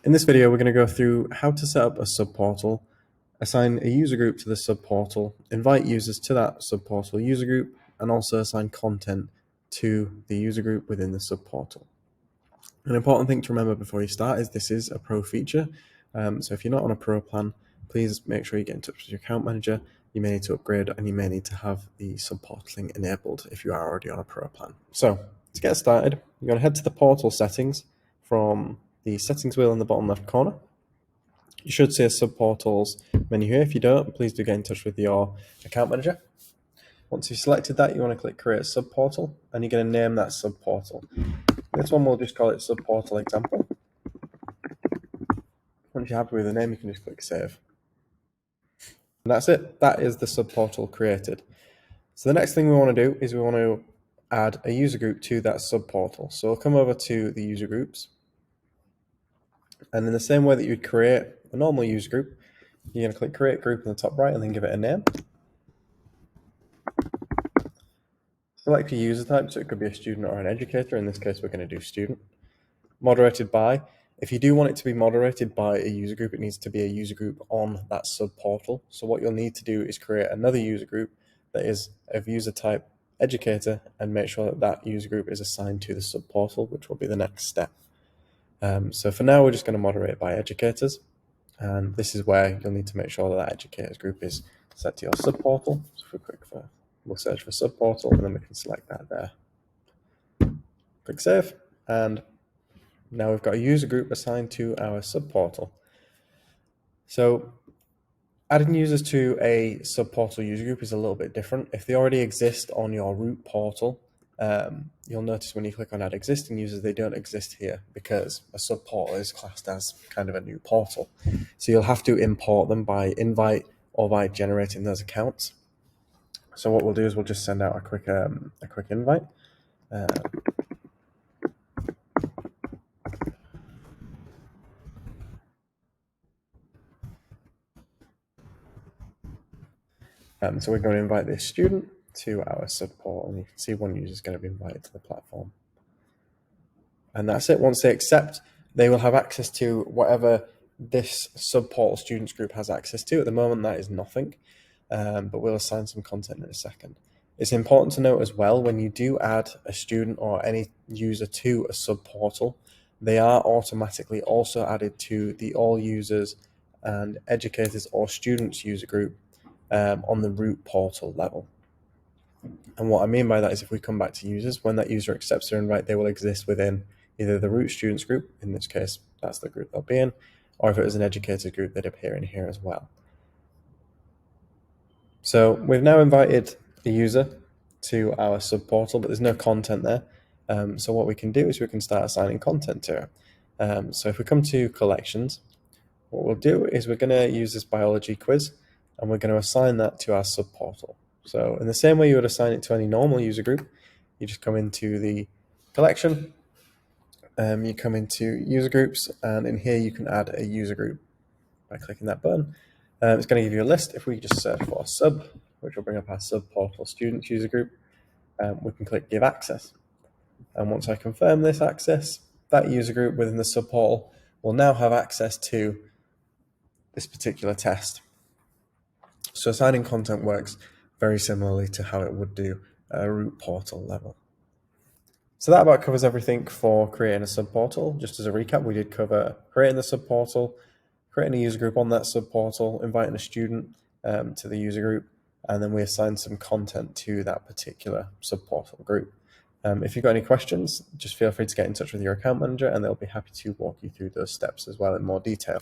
In this video, we're going to go through how to set up a subportal, assign a user group to the subportal, invite users to that subportal user group, and also assign content to the user group within the subportal. An important thing to remember before you start is this is a pro feature. So if you're not on a pro plan, please make sure you get in touch with your account manager. You may need to upgrade and you may need to have the subportaling enabled if you are already on a pro plan. So to get started, you're going to head to the portal settings from the settings wheel in the bottom left corner. You should see a subportals menu here. If you don't, please do get in touch with your account manager. Once you've selected that, you want to click create subportal and you're going to name that subportal. This one we'll just call it subportal example. Once you're happy with the name, you can just click save. And that's it. That is the subportal created. So the next thing we want to do is we want to add a user group to that subportal. So we'll come over to the user groups. And in the same way that you'd create a normal user group, you're going to click create group in the top right and then give it a name. Select your user type, so it could be a student or an educator. In this case, we're going to do student. Moderated by. If you do want it to be moderated by a user group, it needs to be a user group on that subportal. So what you'll need to do is create another user group that is of user type educator and make sure that that user group is assigned to the subportal, which will be the next step. So for now, we're just going to moderate by educators. And this is where you'll need to make sure that that educators group is set to your subportal. So if we click for, we'll search for subportal and then we can select that there. Click save. And now we've got a user group assigned to our subportal. So adding users to a subportal user group is a little bit different. If they already exist on your root portal, you'll notice when you click on add existing users, they don't exist here because a subportal is classed as kind of a new portal. So you'll have to import them by invite or by generating those accounts. So what we'll do is we'll just send out a quick invite. So we're going to invite this student to our subportal, and you can see one user is going to be invited to the platform. And that's it. Once they accept, they will have access to whatever this subportal students group has access to. At the moment, that is nothing, but we'll assign some content in a second. It's important to note as well, when you do add a student or any user to a subportal, they are automatically also added to the all users and educators or students user group on the root portal level. And what I mean by that is if we come back to users, when that user accepts their invite, they will exist within either the root students group, in this case, that's the group they'll be in, or if it was an educator group, they'd appear in here as well. So we've now invited the user to our subportal, but there's no content there. So what we can do is we can start assigning content to it. So if we come to collections, what we'll do is we're going to use this biology quiz and we're going to assign that to our subportal. So in the same way you would assign it to any normal user group, you just come into the collection, you come into user groups, and in here you can add a user group by clicking that button. It's going to give you a list. If we just search for sub, which will bring up our subportal students user group, we can click give access. And once I confirm this access, that user group within the subportal will now have access to this particular test. So assigning content works very similarly to how it would do at a root portal level. So that about covers everything for creating a subportal. Just as a recap, we did cover creating the subportal, creating a user group on that subportal, inviting a student to the user group, and then we assigned some content to that particular subportal group. If you've got any questions, just feel free to get in touch with your account manager and they'll be happy to walk you through those steps as well in more detail.